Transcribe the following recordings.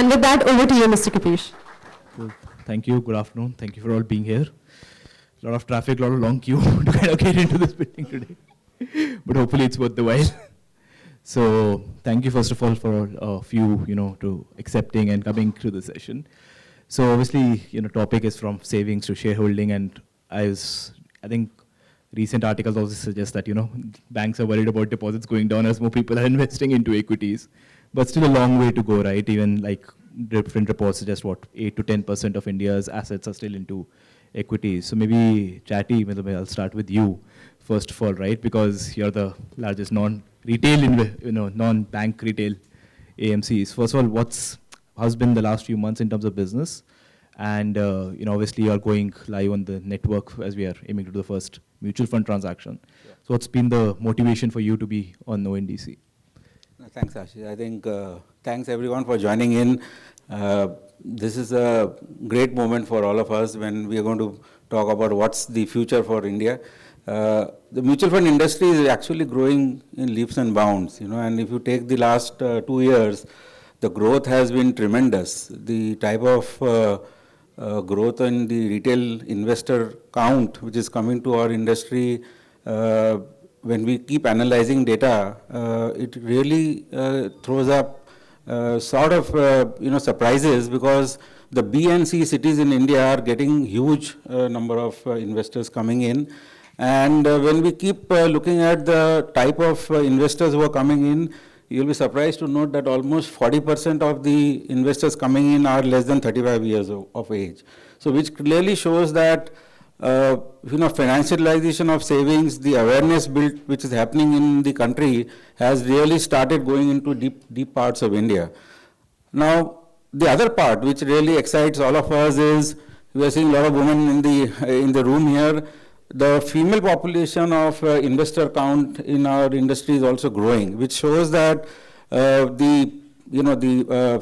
And with that, over to you, Mr. Kapish. Cool. Thank you. Good afternoon. Thank you for all being here. A lot of traffic, a lot of long queue to kind of get into this building today. But hopefully it's worth the while. So thank you, first of all, for a few, to accepting and coming to the session. So obviously, topic is from savings to shareholding, and I think recent articles also suggest that, banks are worried about deposits going down as more people are investing into equities. But still a long way to go, right? Even like different reports suggest 8 to 10% of India's assets are still into equities. So maybe Chatty, I'll start with you first of all, right? Because you're the largest non-retail, non-bank retail AMCs. First of all, how's been the last few months in terms of business? And obviously you're going live on the network as we are aiming to do the first mutual fund transaction. Yeah. So what's been the motivation for you to be on ONDC? Thanks, Ashish. I think thanks everyone for joining in. This is a great moment for all of us when we are going to talk about what's the future for India. The mutual fund industry is actually growing in leaps and bounds, and if you take the last 2 years, the growth has been tremendous. The type of growth in the retail investor count, which is coming to our industry, when we keep analyzing data, it really throws up surprises, because the B and C cities in India are getting huge number of investors coming in. And when we keep looking at the type of investors who are coming in, you'll be surprised to note that almost 40% of the investors coming in are less than 35 years of age. So which clearly shows that financialization of savings, the awareness built which is happening in the country has really started going into deep parts of India. Now, the other part which really excites all of us is we are seeing a lot of women in the room here. The female population of investor count in our industry is also growing, which shows that the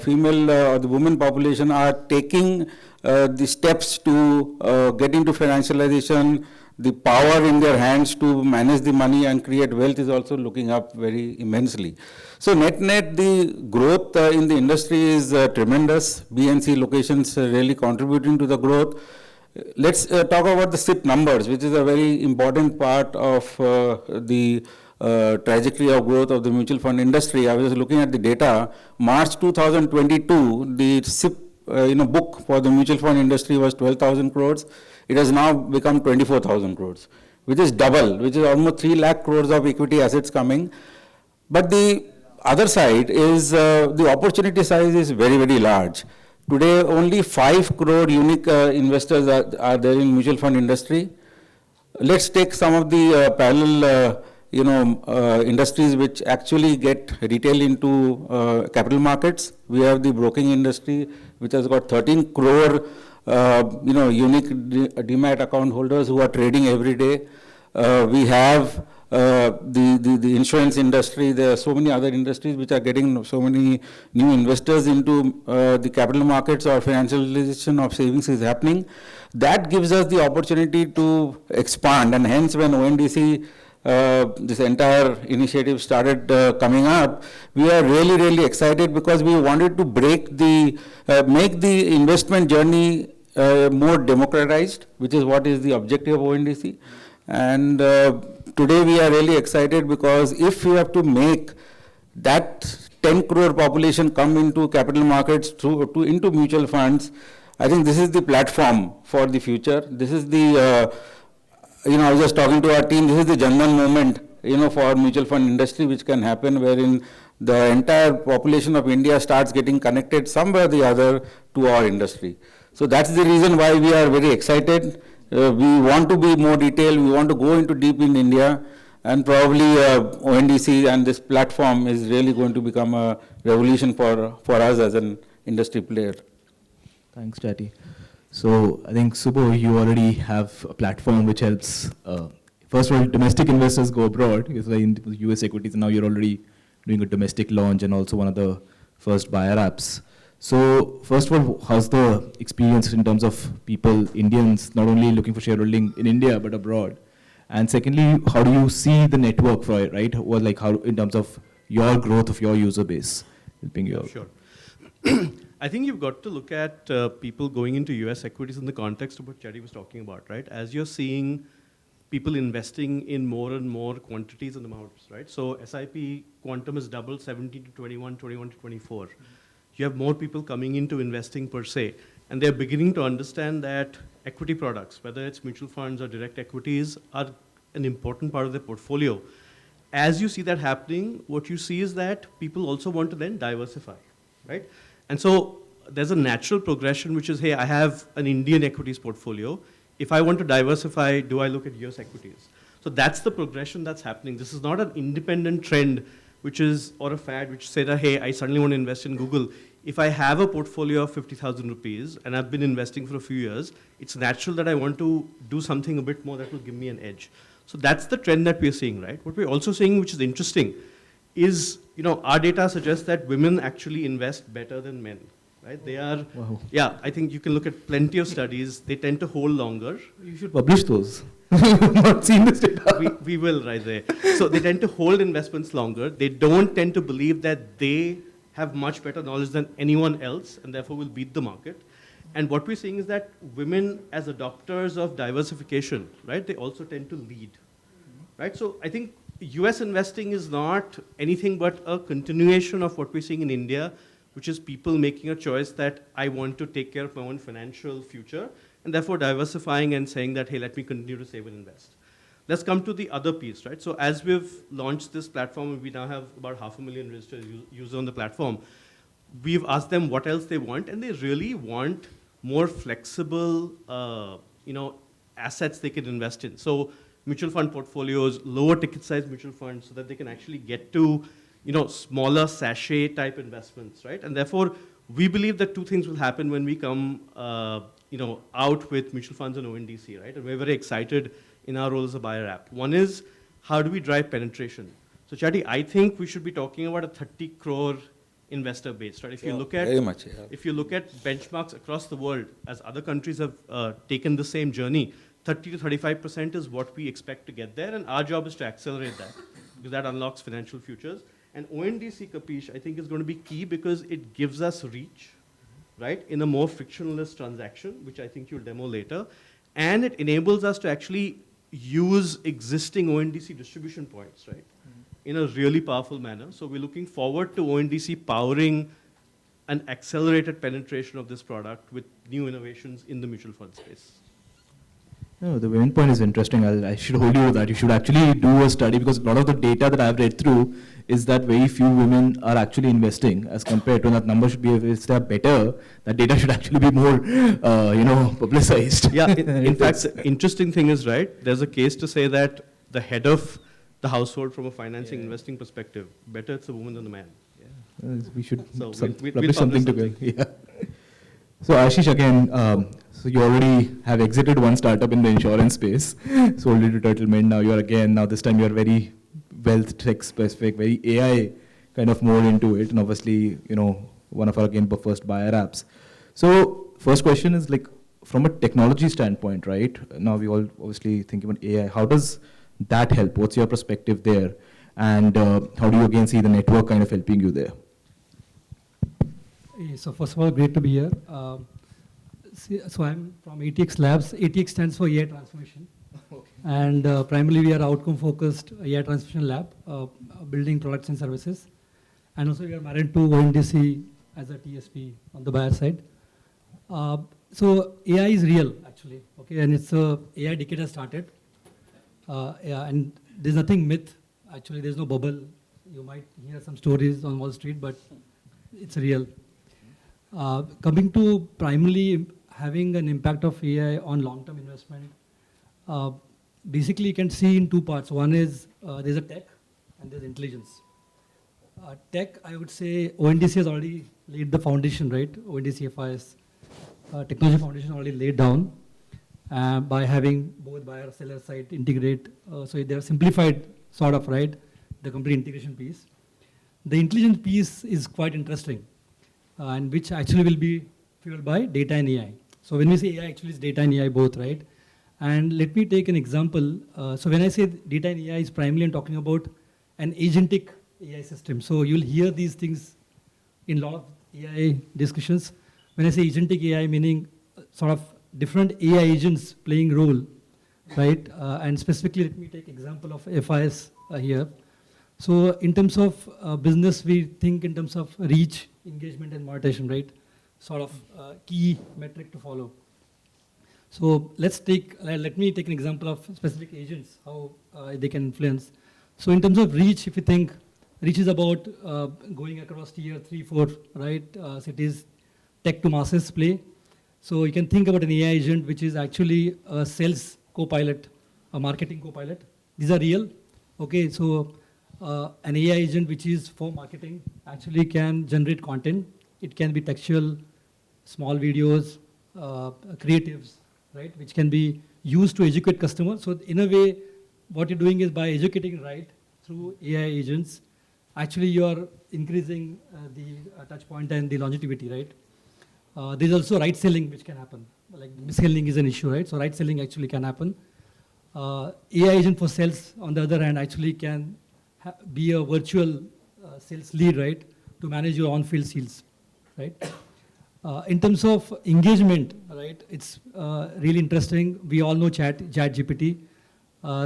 female or the women population are taking the steps to get into financialization. The power in their hands to manage the money and create wealth is also looking up very immensely. So net, the growth in the industry is tremendous. BNC locations are really contributing to the growth. Let's talk about the SIP numbers, which is a very important part of the trajectory of growth of the mutual fund industry. I was looking at the data. March 2022, the SIP book for the mutual fund industry was 12,000 crores. It has now become 24,000 crores, which is double, which is almost 3 lakh crores of equity assets coming. But the other side is the opportunity size is very, very large. Today, only 5 crore unique investors are there in mutual fund industry. Let's take some of the parallel industries which actually get retail into capital markets. We have the broking industry, which has got 13 crore unique demat account holders who are trading every day. We have the insurance industry. There are so many other industries which are getting so many new investors into the capital markets, or financialization of savings is happening. That gives us the opportunity to expand, and hence when ONDC this entire initiative started coming up, we are really, really excited, because we wanted to make the investment journey more democratized, which is what is the objective of ONDC. And today we are really excited, because if we have to make that 10 crore population come into capital markets into mutual funds, I think this is the platform for the future. This is the I was just talking to our team, this is the Janman moment, for mutual fund industry, which can happen wherein the entire population of India starts getting connected somewhere or the other to our industry. So that's the reason why we are very excited. We want to be more detailed, we want to go into deep in India, and probably ONDC and this platform is really going to become a revolution for us as an industry player. Thanks, Chatty. So I think, Subho, you already have a platform which helps, first of all, domestic investors go abroad, because in US equities, and now you're already doing a domestic launch and also one of the first buyer apps. So first of all, how's the experience in terms of people, Indians, not only looking for shareholding in India, but abroad? And secondly, how do you see the network for it, right? Or like how, in terms of your growth of your user base, helping you out? Sure. I think you've got to look at people going into US equities in the context of what Chatty was talking about, right? As you're seeing people investing in more and more quantities and amounts, right? So SIP quantum has doubled 17 to 21, 21 to 24. You have more people coming into investing per se, and they're beginning to understand that equity products, whether it's mutual funds or direct equities, are an important part of their portfolio. As you see that happening, what you see is that people also want to then diversify, right? And so there's a natural progression, which is, hey, I have an Indian equities portfolio. If I want to diversify, do I look at US equities? So that's the progression that's happening. This is not an independent trend, which is, or a fad, which say that, hey, I suddenly want to invest in Google. If I have a portfolio of 50,000 rupees and I've been investing for a few years, it's natural that I want to do something a bit more that will give me an edge. So that's the trend that we're seeing, right? What we're also seeing, which is interesting, is, our data suggests that women actually invest better than men, right? They are, Wow. yeah, I think you can look at plenty of studies. They tend to hold longer. You should publish those. I've not seen this data. We will right there. So they tend to hold investments longer. They don't tend to believe that they have much better knowledge than anyone else and therefore will beat the market. And what we're seeing is that women as adopters of diversification, right, they also tend to lead, right? So I think US investing is not anything but a continuation of what we're seeing in India, which is people making a choice that I want to take care of my own financial future, and therefore diversifying and saying that, hey, let me continue to save and invest. Let's come to the other piece, right? So as we've launched this platform, and we now have about 500,000 registered users on the platform, we've asked them what else they want, and they really want more flexible, assets they can invest in. So mutual fund portfolios, lower ticket size mutual funds, so that they can actually get to, smaller sachet type investments, right? And therefore, we believe that two things will happen when we come, out with mutual funds and ONDC, right? And we're very excited in our role as a buyer app. One is, how do we drive penetration? So Chatty, I think we should be talking about a 30 crore investor base, right? If you look at very much, if you look at benchmarks across the world, as other countries have taken the same journey, 30 to 35% is what we expect to get there, and our job is to accelerate that, because that unlocks financial futures. And ONDC, Kapish, I think is going to be key because it gives us reach, right, in a more frictionless transaction, which I think you'll demo later, and it enables us to actually use existing ONDC distribution points, right, in a really powerful manner. So we're looking forward to ONDC powering an accelerated penetration of this product with new innovations in the mutual fund space. No, the women point is interesting. I should hold you to that. You should actually do a study, because a lot of the data that I've read through is that very few women are actually investing as compared to that number should be, if they're better, that data should actually be more, publicized. Yeah, in fact, the interesting thing is, right, there's a case to say that the head of the household from a financing investing perspective, better it's a woman than a man. We should So publish we'll something together. Yeah. So Ashish, again, so you already have exited one startup in the insurance space, sold it to Turtlemint. Now this time you're very wealth tech specific, very AI kind of more into it, and obviously, one of our first buyer apps. So first question is, like, from a technology standpoint, right? Now we all obviously think about AI. How does that help? What's your perspective there? And how do you again see the network kind of helping you there? So first of all, great to be here. So I'm from ATX Labs. ATX stands for AI Transformation. Okay. And primarily we are outcome-focused AI Transformation Lab, building products and services. And also we are married to ONDC as a TSP on the buyer side. So AI is real, actually. Okay, and it's AI decade has started. And there's nothing myth. Actually, there's no bubble. You might hear some stories on Wall Street, but it's real. Coming to primarily having an impact of AI on long-term investment, basically you can see in two parts. One is there's a tech and there's intelligence. Tech, I would say ONDC has already laid the foundation, right? ONDC FIS, technology foundation already laid down by having both buyer and seller side integrate. So they're simplified sort of, right? The complete integration piece. The intelligence piece is quite interesting. And which actually will be fueled by data and AI. So when we say AI, actually it's data and AI both, right? And let me take an example. So when I say data and AI is primarily I'm talking about an agentic AI system. So you'll hear these things in a lot of AI discussions. When I say agentic AI, meaning sort of different AI agents playing role, right? And specifically, let me take example of FIS here. So in terms of business, we think in terms of reach, engagement, and monetization, right? Sort of key metric to follow. So let me take an example of specific agents, how they can influence. So in terms of reach, if you think reach is about going across tier 3, 4, right? Cities, tech to masses play. So you can think about an AI agent, which is actually a sales co-pilot, a marketing co-pilot. These are real. Okay, so an AI agent, which is for marketing, actually can generate content. It can be textual, small videos, creatives, right, which can be used to educate customers. So in a way, what you're doing is by educating right through AI agents, actually you are increasing the touch point and the longevity, right? There's also right selling which can happen. Like misselling is an issue, right? So right selling actually can happen. AI agent for sales, on the other hand, actually can be a virtual sales lead, right, to manage your on-field sales, right? In terms of engagement, right, it's really interesting. We all know ChatGPT.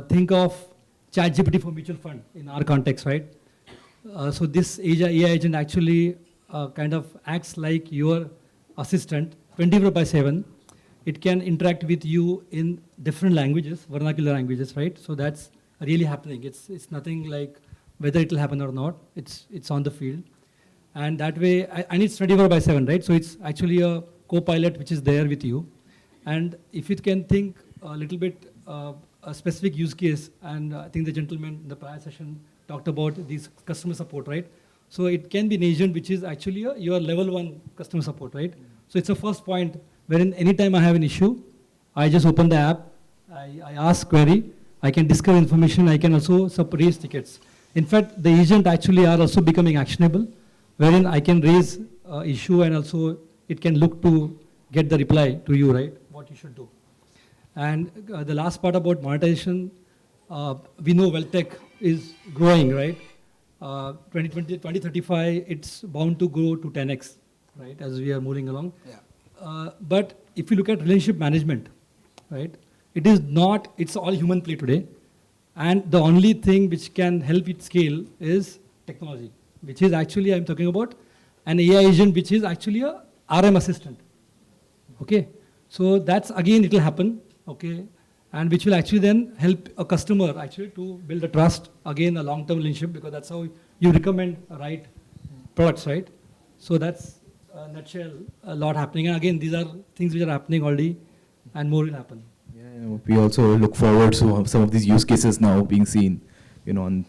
Think of ChatGPT for mutual fund in our context, right? So this AI agent actually kind of acts like your assistant 24/7. It can interact with you in different languages, vernacular languages, right? So that's really happening. It's nothing like whether it will happen or not. It's on the field. And that way, and it's 24/7, right? So it's actually a co-pilot which is there with you. And if you can think a little bit a specific use case, and I think the gentleman in the prior session talked about these customer support, right? So it can be an agent which is actually your level 1 customer support, right? So it's a first point wherein anytime I have an issue, I just open the app, I ask query, I can discover information, I can also raise tickets. In fact, the agent actually are also becoming actionable, wherein I can raise issue and also it can look to get the reply to you, right? What you should do. And the last part about monetization, we know wealth tech is growing, right? 2035, it's bound to grow to 10x, right? As we are moving along. Yeah. But if you look at relationship management, right? It is not, it's all human play today. And the only thing which can help it scale is technology, which is actually, I'm talking about an AI agent, which is actually a RM assistant. Okay, so that's again, it will happen, okay, and which will actually then help a customer actually to build a trust, again, a long-term relationship, because that's how you recommend right products, right? So that's a nutshell, a lot happening. And again, these are things which are happening already, and more will happen. Yeah, we also look forward to some of these use cases now being seen, on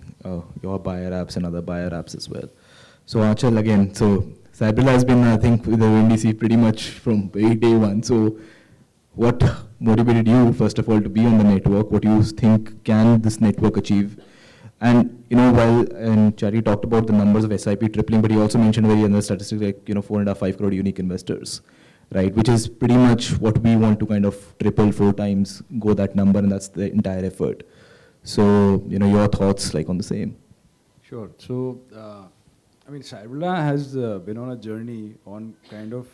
your buyer apps and other buyer apps as well. So Anchal, again, so Cybrilla has been, I think, with the ONDC pretty much from very day one. So what motivated you, first of all, to be on the network? What do you think can this network achieve? And, while Chari talked about the numbers of SIP tripling, but he also mentioned very other statistics like, 4.5 5 crore unique investors, right? Which is pretty much what we want to kind of triple 4 times, go that number, and that's the entire effort. So, your thoughts like on the same. Sure. So, Cybrilla has been on a journey on kind of,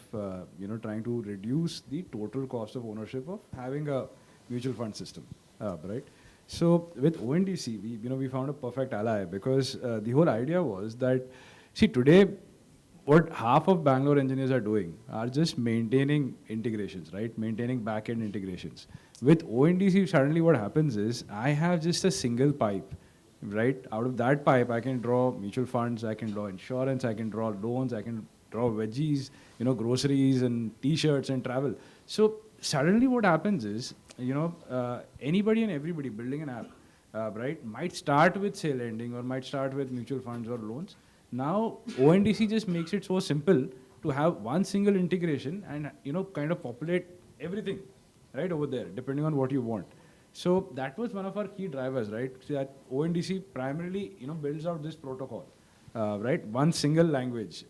trying to reduce the total cost of ownership of having a mutual fund system, right? So with ONDC, we found a perfect ally, because the whole idea was that, see, today, what half of Bangalore engineers are doing are just maintaining integrations, right? Maintaining back-end integrations. With ONDC, suddenly what happens is, I have just a single pipe, right? Out of that pipe, I can draw mutual funds, I can draw insurance, I can draw loans, I can draw veggies, groceries and T-shirts and travel. So suddenly what happens is, anybody and everybody building an app, right, might start with say lending or might start with mutual funds or loans. Now ONDC just makes it so simple to have one single integration and kind of populate everything right over there, depending on what you want. So that was one of our key drivers, right? So that ONDC primarily builds out this protocol, right? One single language,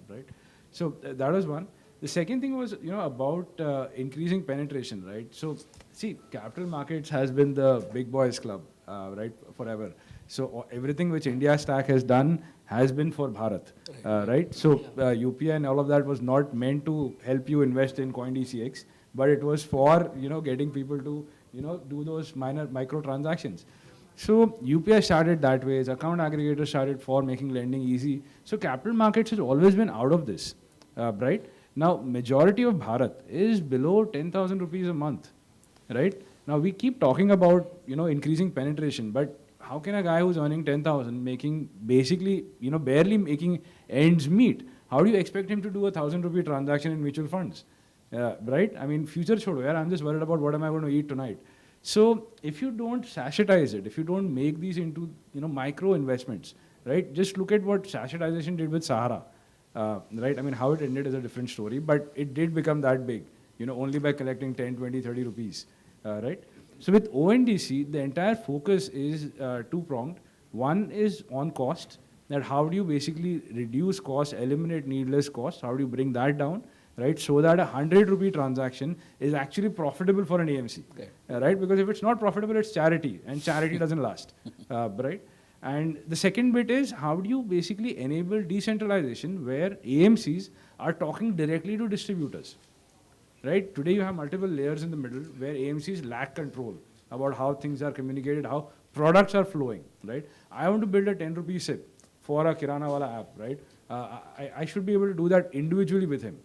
right? So that was one. The second thing was about increasing penetration, right? So see, capital markets has been the big boys club, right, forever. So everything which India Stack has done has been for Bharat, right? So UPI and all of that was not meant to help you invest in CoinDCX, but it was for getting people to do those micro transactions. So UPI started that way. Its account aggregator started for making lending easy. So capital markets has always been out of this, right? Now majority of Bharat is below 10,000 rupees a month, right? Now we keep talking about increasing penetration, but how can a guy who's earning 10,000 making basically barely making ends meet? How do you expect him to do a 1,000 rupee transaction in mutual funds, right? I mean, future chodo, yaar, I'm just worried about what am I going to eat tonight. So if you don't sachetize it, if you don't make these into micro investments, right? Just look at what sachetization did with Sahara, right? I mean, how it ended is a different story, but it did become that big, only by collecting 10, 20, 30 rupees, right? So with ONDC, the entire focus is two-pronged. One is on cost, that how do you basically reduce cost, eliminate needless cost, how do you bring that down, right? So that a 100 rupee transaction is actually profitable for an AMC, right? Because if it's not profitable, it's charity, and charity doesn't last, right? And the second bit is how do you basically enable decentralization where AMCs are talking directly to distributors, right? Today you have multiple layers in the middle where AMCs lack control about how things are communicated, how products are flowing, right? I want to build a 10 rupee SIP for a Kirana Wala app, right? I should be able to do that individually with him.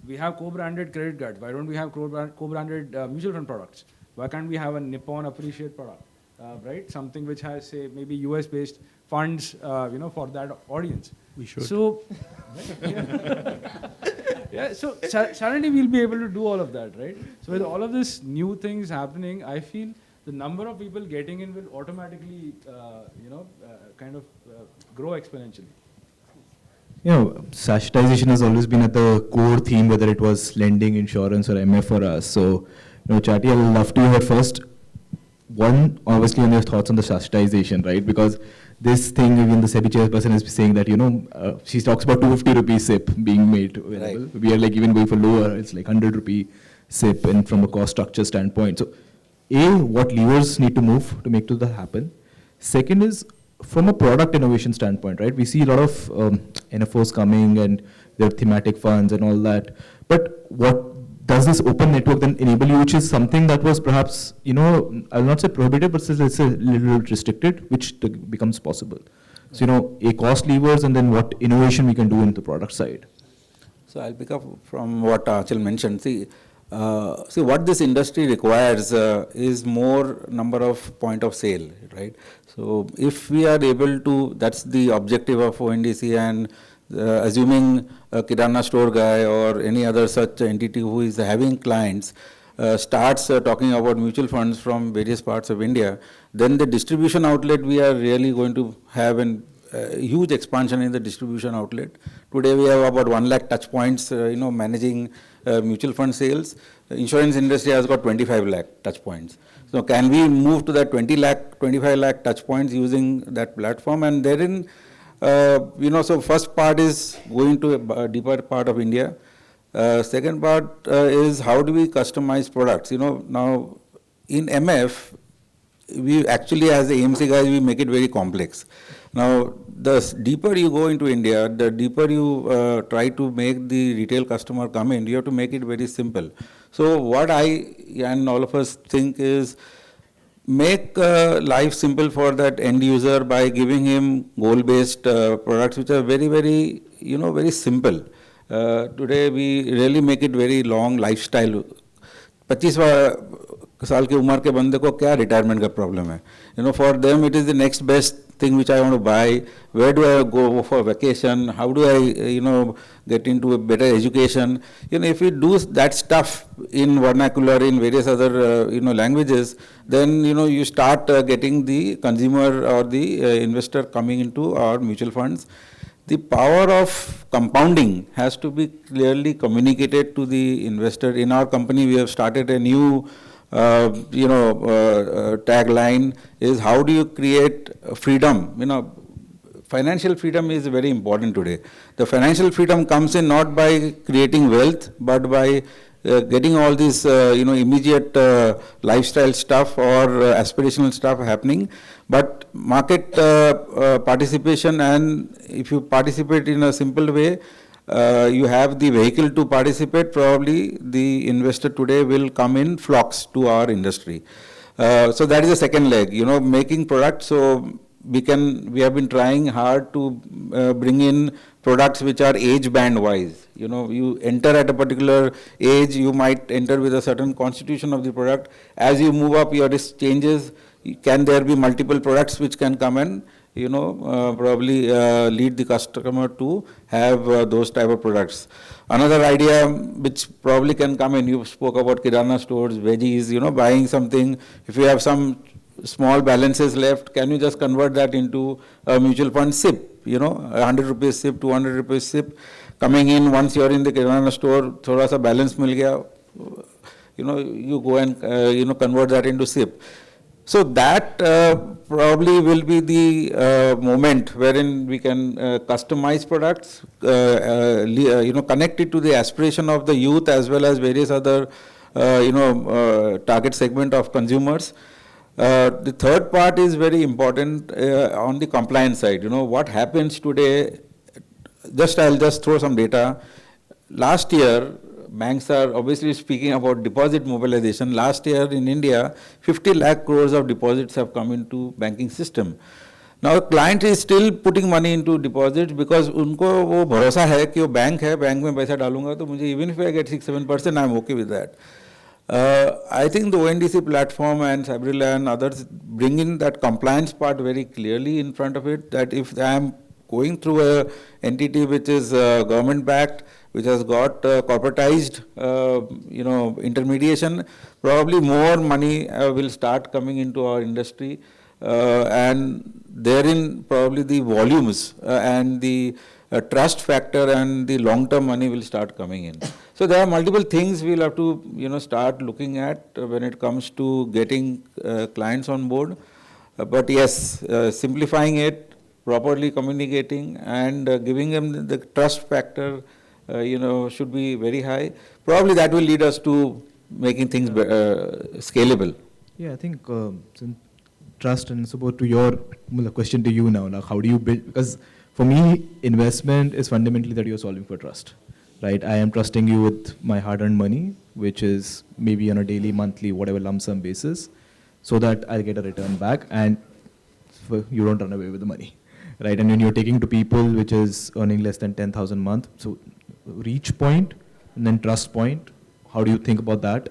We have co-branded credit cards. Why don't we have co-branded mutual fund products? Why can't we have a Nippon Appreciate product, right? Something which has, say, maybe US-based funds, for that audience. We should. So, yeah, so suddenly we'll be able to do all of that, right? So with all of this new things happening, I feel the number of people getting in will automatically, grow exponentially. Sachetization has always been at the core theme, whether it was lending, insurance, or MF for us. So, Chatty, I'd love to hear first, one, obviously, on your thoughts on the sachetization, right? Because this thing, even the SEBI chairperson is saying that, she talks about 250 rupee SIP being made available. Right. We are like even going for lower, it's like 100 rupee SIP, and from a cost structure standpoint. So, what levers need to move to make that happen? Second is, from a product innovation standpoint, right? We see a lot of NFOs coming and their thematic funds and all that. But what does this open network then enable you, which is something that was perhaps, I'll not say prohibited, but it's a little bit restricted, which becomes possible. So, cost levers and then what innovation we can do in the product side. So I'll pick up from what Anchal mentioned. See, what this industry requires is more number of point of sale, right? So if we are able to, that's the objective of ONDC, and assuming a Kirana store guy or any other such entity who is having clients starts talking about mutual funds from various parts of India, then the distribution outlet, we are really going to have an huge expansion in the distribution outlet. Today we have about 1 lakh touch points, managing mutual fund sales. The insurance industry has got 25 lakh touch points. So can we move to that 25 lakh touch points using that platform? And therein, so first part is going to a deeper part of India. Second part is how do we customize products? Now in MF, we actually, as the AMC guys, we make it very complex. Now, the deeper you go into India, the deeper you try to make the retail customer come in, you have to make it very simple. So what I and all of us think is make life simple for that end user by giving him goal-based products which are very, very, very simple. Today we really make it very long lifestyle. 25 साल की उम्र के बंदे को क्या retirement का problem है? For them it is the next best thing which I want to buy. Where do I go for vacation? How do I, get into a better education? If you do that stuff in vernacular, in various other, languages, then, you start getting the consumer or the investor coming into our mutual funds. The power of compounding has to be clearly communicated to the investor. In our company, we have started a new tagline is how do you create freedom? Financial freedom is very important today. The financial freedom comes in not by creating wealth, but by getting all this, immediate lifestyle stuff or aspirational stuff happening. But market participation, and if you participate in a simple way, you have the vehicle to participate, probably the investor today will come in flocks to our industry. So that is the second leg, making products. So we have been trying hard to bring in products which are age band wise. You enter at a particular age, you might enter with a certain constitution of the product. As you move up, your risk changes. Can there be multiple products which can come and, probably lead the customer to have those type of products. Another idea which probably can come in, you spoke about kirana stores, veggies, buying something. If you have some small balances left, can you just convert that into a mutual fund SIP, 100 rupees SIP, 200 rupees SIP, coming in once you're in the kirana store, thoda sa balance mil gaya, you go and, convert that into SIP. So that probably will be the moment wherein we can customize products, connect it to the aspiration of the youth as well as various other, target segment of consumers. The third part is very important on the compliance side. What happens today, I'll just throw some data. Last year, banks are obviously speaking about deposit mobilization. Last year in India, 50 lakh crores of deposits have come into banking system. Now, client is still putting money into deposits because उनको वो भरोसा है कि वो bank है, bank में पैसा डालूंगा तो मुझे even if I get 6-7%, I'm okay with that. I think the ONDC platform and Cybrilla and others bring in that compliance part very clearly in front of it, that if I am going through a entity which is government backed, which has got corporatized, intermediation, probably more money will start coming into our industry, and therein probably the volumes and the trust factor and the long-term money will start coming in. So there are multiple things we'll have to, start looking at when it comes to getting clients on board. But yes, simplifying it, properly communicating, and giving them the trust factor, should be very high. Probably that will lead us to making things scalable. Yeah, I think trust, and Subho, to your question to you now, like how do you build? Because for me, investment is fundamentally that you're solving for trust, right? I am trusting you with my hard-earned money, which is maybe on a daily, monthly, whatever lump sum basis, so that I'll get a return back, and you don't run away with the money, right? And when you're taking to people which is earning less than 10,000 a month, so reach point and then trust point, how do you think about that?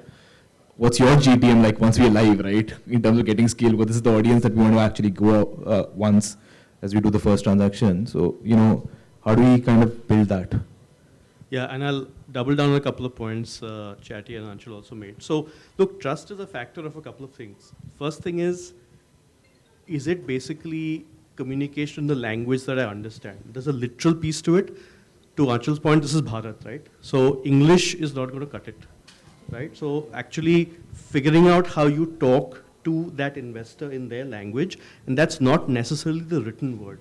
What's your GTM like once we're live, right? In terms of getting scale, because this is the audience that we want to actually go once as we do the first transaction. So, how do we kind of build that? Yeah, and I'll double down on a couple of points Chatty and Anchal also made. So, look, trust is a factor of a couple of things. First thing is it basically communication in the language that I understand? There's a literal piece to it. To Anchal's point, this is Bharat, right? So English is not going to cut it, right? So actually figuring out how you talk to that investor in their language, and that's not necessarily the written word,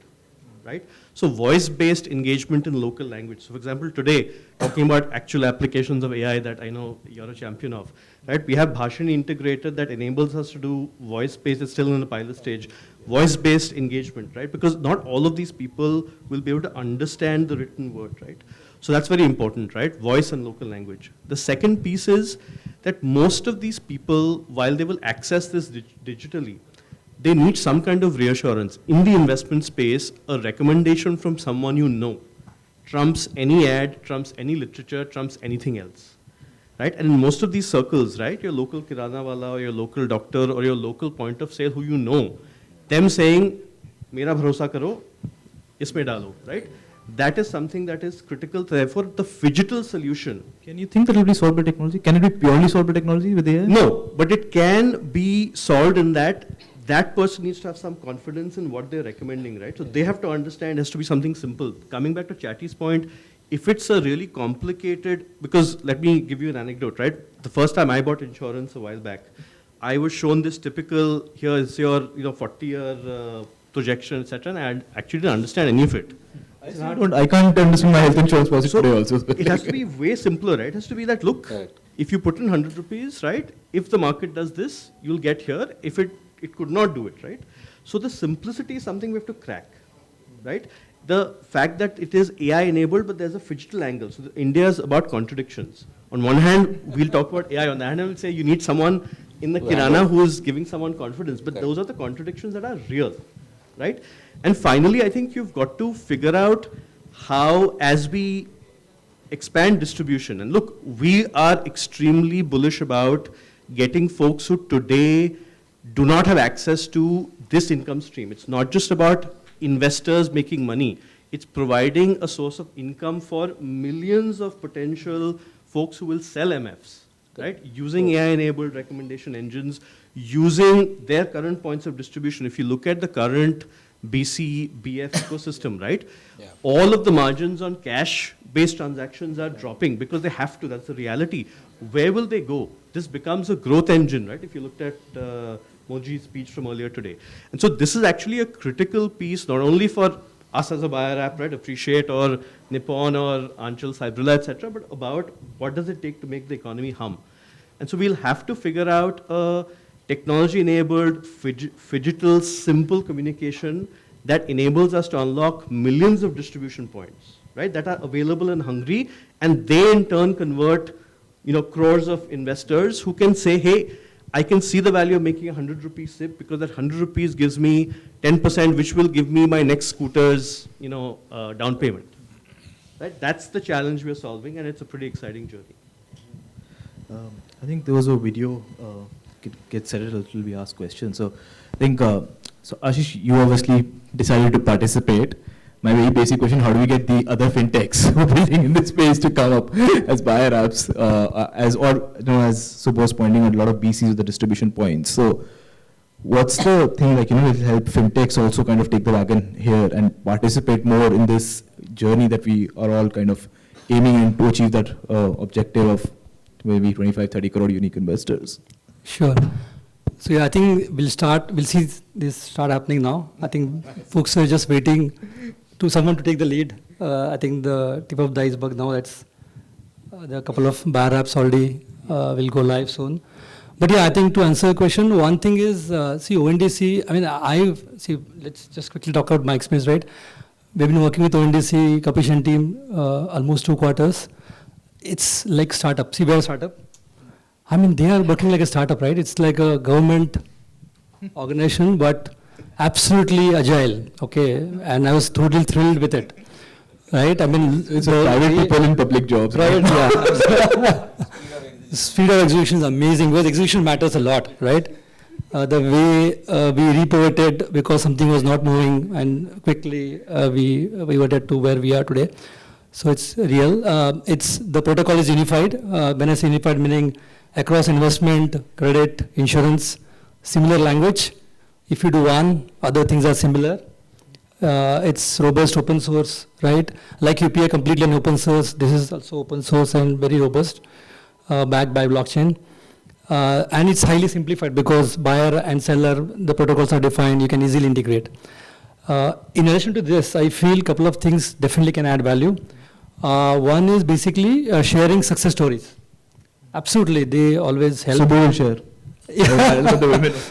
right? So voice-based engagement in local language. So for example, today, talking about actual applications of AI that I know you're a champion of, right? We have Bhashini integrated that enables us to do voice-based, it's still in the pilot stage, voice-based engagement, right? Because not all of these people will be able to understand the written word, right? So that's very important, right? Voice and local language. The second piece is that most of these people, while they will access this digitally, they need some kind of reassurance. In the investment space, a recommendation from someone you know trumps any ad, trumps any literature, trumps anything else, right? And in most of these circles, right, your local kirana wala or your local doctor or your local point of sale who you know, them saying, mera bharosa karo, isme dalo, right? That is something that is critical. Therefore, the phygital solution. Can you think that it will be solved by technology? Can it be purely solved by technology with AI? No, but it can be solved in that person needs to have some confidence in what they're recommending, right? So they have to understand it has to be something simple. Coming back to Chatty's point, if it's a really complicated, because let me give you an anecdote, right? The first time I bought insurance a while back, I was shown this typical, here is your 40-year projection, etc., and I actually didn't understand any of it. I can't understand my health insurance policy today also. It has to be way simpler, right? It has to be that, look, if you put in 100 rupees, right, if the market does this, you'll get here. If it could not do it, right? So the simplicity is something we have to crack, right? The fact that it is AI enabled, but there's a phygital angle. So India is about contradictions. On one hand, we'll talk about AI. On the other hand, we'll say you need someone in the kirana who is giving someone confidence. But those are the contradictions that are real, right? And finally, I think you've got to figure out how, as we expand distribution, and look, we are extremely bullish about getting folks who today do not have access to this income stream. It's not just about investors making money. It's providing a source of income for millions of potential folks who will sell MFs, right? Using AI-enabled recommendation engines, using their current points of distribution. If you look at the current BC, BF ecosystem, right? Yeah. All of the margins on cash-based transactions are dropping because they have to. That's the reality. Where will they go? This becomes a growth engine, right? If you looked at Moji's speech from earlier today. And so this is actually a critical piece, not only for us as a buyer app, right, Appreciate or Nippon or Anchal, Cybrilla, etc., but about what does it take to make the economy hum. And so we'll have to figure out a technology-enabled, phygital, simple communication that enables us to unlock millions of distribution points, right, that are available in Hungary, and they in turn convert, crores of investors who can say, hey, I can see the value of making 100 rupees SIP because that 100 rupees gives me 10%, which will give me my next scooter's, down payment. Right? That's the challenge we're solving, and it's a pretty exciting journey. I think there was a video, get settled until we ask questions. So I think, so Ashish, you obviously decided to participate. My very basic question, how do we get the other fintechs who are building in this space to come up as buyer apps, as Subho was pointing out, a lot of BCs with the distribution points. So what's the thing, will help fintechs also kind of take the wagon here and participate more in this journey that we are all kind of aiming in to achieve that objective of maybe 25, 30 crore unique investors? Sure. So yeah, I think we'll see this start happening now. I think folks are just waiting to someone to take the lead. I think the tip of the iceberg now, that's there are a couple of buyer apps already will go live soon. But yeah, I think to answer your question, one thing is, see ONDC, let's just quickly talk about my experience, right? We've been working with ONDC, Kapish and team, almost 2 quarters. It's like startup. See, we're a startup. They are working like a startup, right? It's like a government organization, but absolutely agile, okay? And I was totally thrilled with it, right? It's a private people in public jobs. Right, yeah. Speed of execution is amazing, because execution matters a lot, right? The way we repivoted because something was not moving, and quickly we pivoted to where we are today. So it's real. The protocol is unified. When I say unified, meaning across investment, credit, insurance, similar language. If you do one, other things are similar. It's robust open source, right? Like UPI, completely an open source. This is also open source and very robust, backed by blockchain. And it's highly simplified because buyer and seller, the protocols are defined. You can easily integrate. In addition to this, I feel a couple of things definitely can add value. One is basically sharing success stories. Absolutely, they always help. Subho will share. Yeah,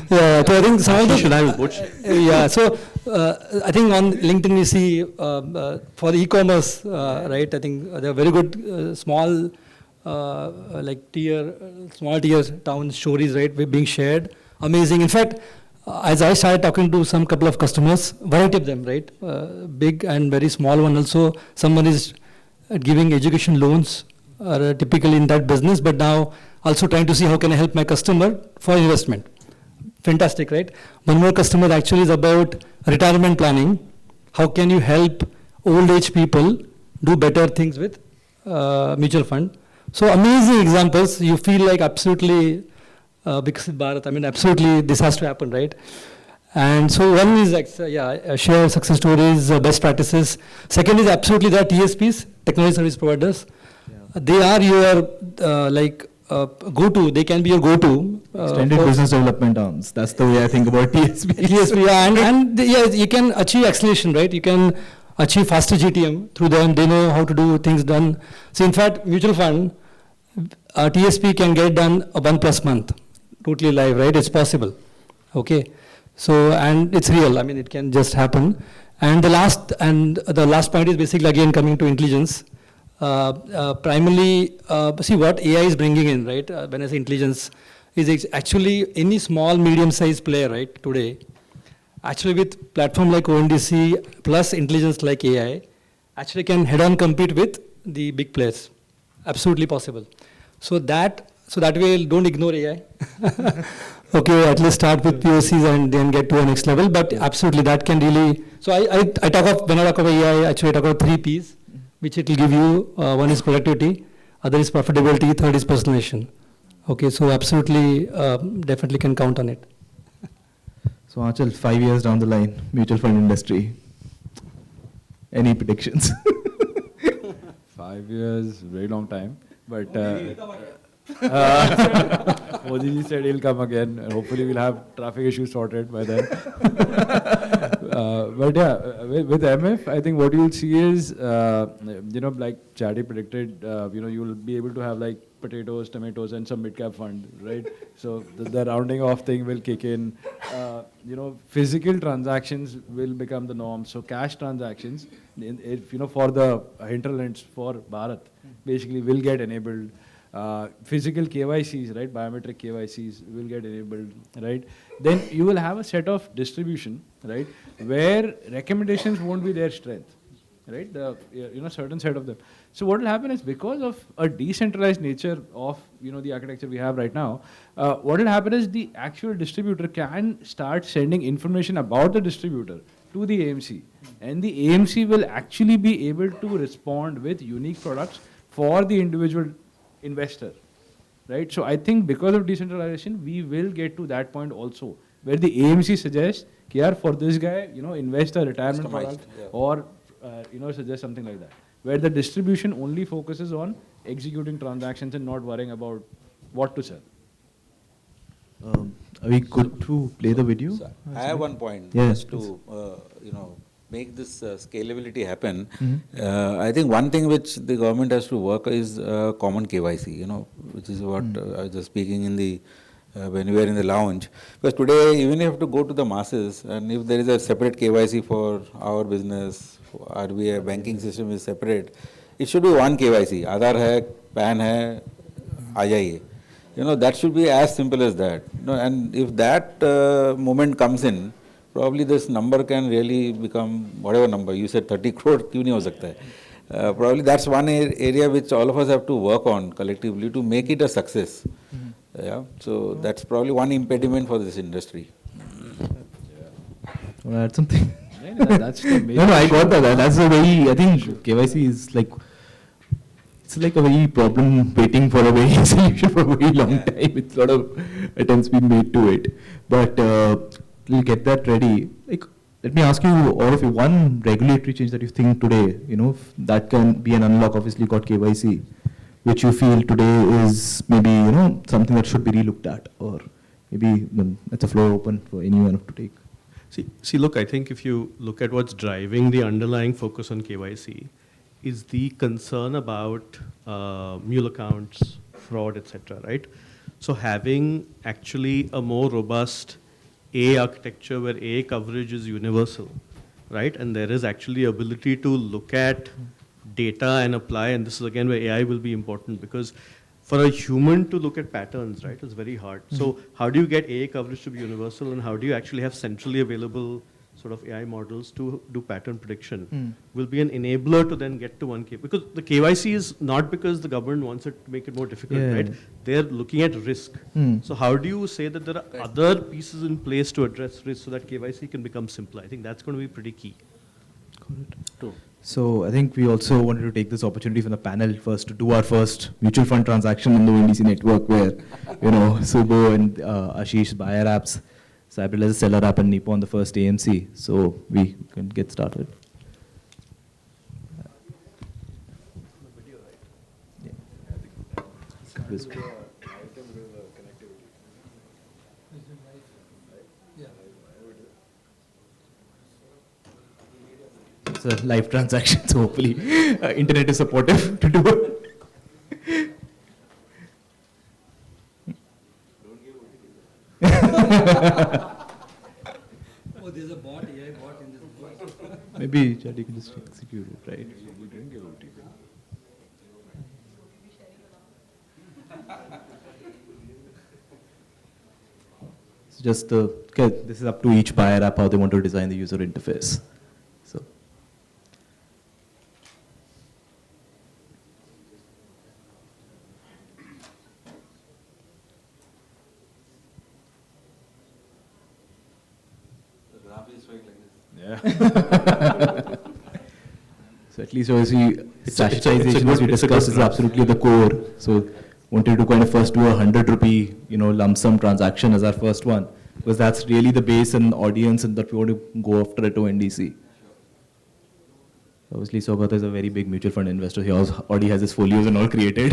so I think some of the should have yeah, so I think on LinkedIn we see for the e-commerce, right? I think there are very good small small tier town stories, right? Being shared. Amazing. In fact, as I started talking to some couple of customers, variety of them, right? Big and very small one also. Someone is giving education loans. Are typically in that business, but now also trying to see how can I help my customer for investment. Fantastic, right? One more customer actually is about retirement planning. How can you help old age people do better things with mutual fund? So amazing examples. You feel like absolutely Viksit Bharat. Absolutely this has to happen, right? And so one is share success stories, best practices. Second is absolutely there are TSPs, technology service providers. They are your go-to. They can be your go-to. Extended business development arms. That's the way I think about TSP. TSP, yeah, you can achieve acceleration, right? You can achieve faster GTM through them. They know how to do things done. So in fact, mutual fund, TSP can get done 1+ month, totally live, right? It's possible. Okay. So, and it's real. I mean, it can just happen. And the last point is basically again coming to intelligence. Primarily, see what AI is bringing in, right? When I say intelligence, is actually any small, medium-sized player, right? Today, actually with platform like ONDC plus intelligence like AI, actually can head-on compete with the big players. Absolutely possible. So that way, don't ignore AI. Okay, at least start with POCs and then get to a next level. But absolutely, that can really. So I talk of when I talk about AI, actually I talk about 3 Ps, which it will give you. One is productivity, other is profitability, third is personalization. Okay, so absolutely, definitely can count on it. So Anchal, 5 years down the line, mutual fund industry. Any predictions? 5 years, very long time. But Modi ji said he'll come again, and hopefully we'll have traffic issues sorted by then. But yeah, with MF, I think what you'll see is, like Chatty predicted, you'll be able to have like potatoes, tomatoes, and some mid-cap fund, right? So the rounding off thing will kick in. Physical transactions will become the norm. So cash transactions, for the hinterlands for Bharat, basically will get enabled. Physical KYCs, right? Biometric KYCs will get enabled, right? Then you will have a set of distribution, right? Where recommendations won't be their strength, right? Certain set of them. So what will happen is because of a decentralized nature of, the architecture we have right now, what will happen is the actual distributor can start sending information about the distributor to the AMC. And the AMC will actually be able to respond with unique products for the individual investor, right? So I think because of decentralization, we will get to that point also, where the AMC suggests, for this guy, invest a retirement product, or suggest something like that, where the distribution only focuses on executing transactions and not worrying about what to sell. Are we good to play the video? So I have one point, Yes, just to make this scalability happen. I think one thing which the government has to work is common KYC, which is what I was just speaking in the when we were in the lounge. Because today, even if you have to go to the masses, and if there is a separate KYC for our business, RBI banking system is separate, it should be one KYC. Aadhaar hai, PAN hai, aa jaiye. That should be as simple as that. And if that moment comes in, probably this number can really become whatever number. You said 30 crore, kyun nahi ho sakta hai? Probably that's one area which all of us have to work on collectively to make it a success. Yeah, so that's probably one impediment for this industry. Want to add something? That's the main No, I issue. got that. That's a very, I think KYC is like, it's like a very problem waiting for a very solution for a very long time. It's a lot of attempts being made to it. But we'll get that ready. Like, let me ask you, all of you, one regulatory change that you think today, that can be an unlock. Obviously, you got KYC, which you feel today is maybe, something that should be relooked at, or maybe it's a floor open for anyone to take. See, look, I think if you look at what's driving the underlying focus on KYC, is the concern about mule accounts, fraud, etc., right? So having actually a more robust A architecture where A coverage is universal, right? And there is actually ability to look at data and apply, and this is again where AI will be important, because for a human to look at patterns, right, is very hard. So how do you get AI coverage to be universal, and how do you actually have centrally available sort of AI models to do pattern prediction? Will be an enabler to then get to 1K. Because the KYC is not because the government wants it to make it more difficult, right? They're looking at risk. So how do you say that there are other pieces in place to address risk so that KYC can become simpler? I think that's going to be pretty key. True. So I think we also wanted to take this opportunity from the panel first to do our first mutual fund transaction on the ONDC network, where Subho and Ashish buyer apps, Cybrilla is a seller app, and Nippon the first AMC. So we can get started. This- It's a live transaction, so hopefully internet is supportive to do it. Oh, there's a bot, AI bot in this voice. Maybe Chatty can just execute it, right? We didn't give OTP. It's just okay, this is up to each buyer app how they want to design the user interface. So. Yeah. So at least obviously sachetization, as we it's a good discussed, is graph. absolutely the core. So wanted to kind of first do a 100 rupee, lump sum transaction as our first one, because that's really the base and audience and that we want to go after at ONDC. Obviously, Saugata is a very big mutual fund investor. He also already has his folios and all created.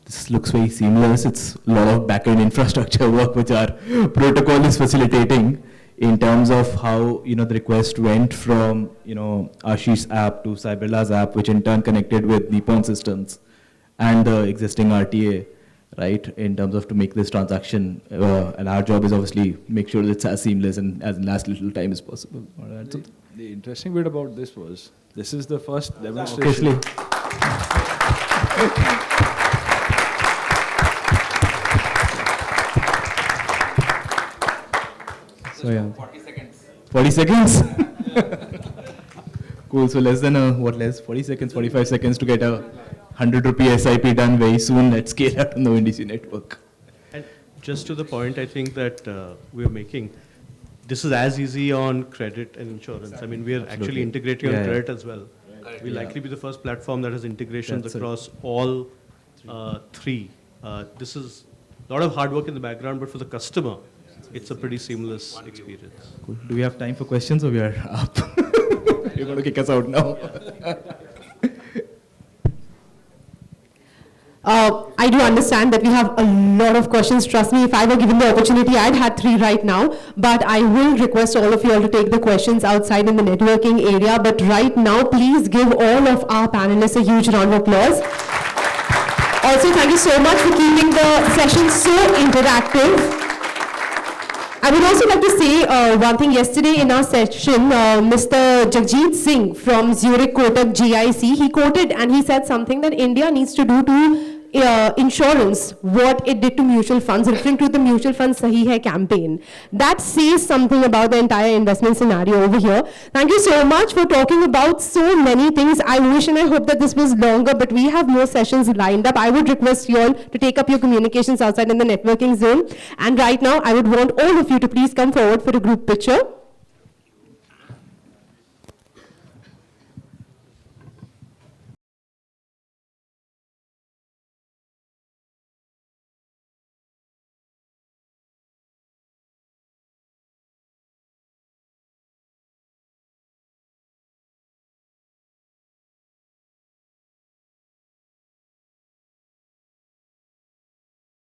This looks very seamless. It's a lot of back-end infrastructure work which our protocol is facilitating in terms of how the request went from Ashish's app to Cybrilla's app, which in turn connected with Nippon systems and the existing RTA, right? In terms of to make this transaction, and our job is obviously make sure that it's as seamless and as last little time as possible. The interesting bit about this was, this is the first demonstration. Obviously. So yeah. 40 seconds? Cool, so less than 40 seconds, 45 seconds to get a 100 rupee SIP done very soon. Let's scale out on the ONDC network. And just to the point I think that we're making, this is as easy on credit and insurance. I mean, we're actually integrating on credit as well. We'll likely be the first platform that has integrations across all three. This is a lot of hard work in the background, but for the customer, it's a pretty seamless experience. Cool. Do we have time for questions or we are up? You're going to kick us out now. I do understand that we have a lot of questions. Trust me, if I were given the opportunity, I'd had 3 right now. But I will request all of you all to take the questions outside in the networking area. But right now, please give all of our panelists a huge round of applause. Also, thank you so much for keeping the session so interactive. I would also like to say one thing. Yesterday in our session, Mr. Jagjit Singh from Zurich Kotak GIC, he quoted and he said something that India needs to do to insurance, what it did to mutual funds, referring to the Mutual Fund Sahi Hai campaign. That says something about the entire investment scenario over here. Thank you so much for talking about so many things. I wish and I hope that this was longer, but we have more sessions lined up. I would request you all to take up your communications outside in the networking zone. And right now, I would want all of you to please come forward for a group picture.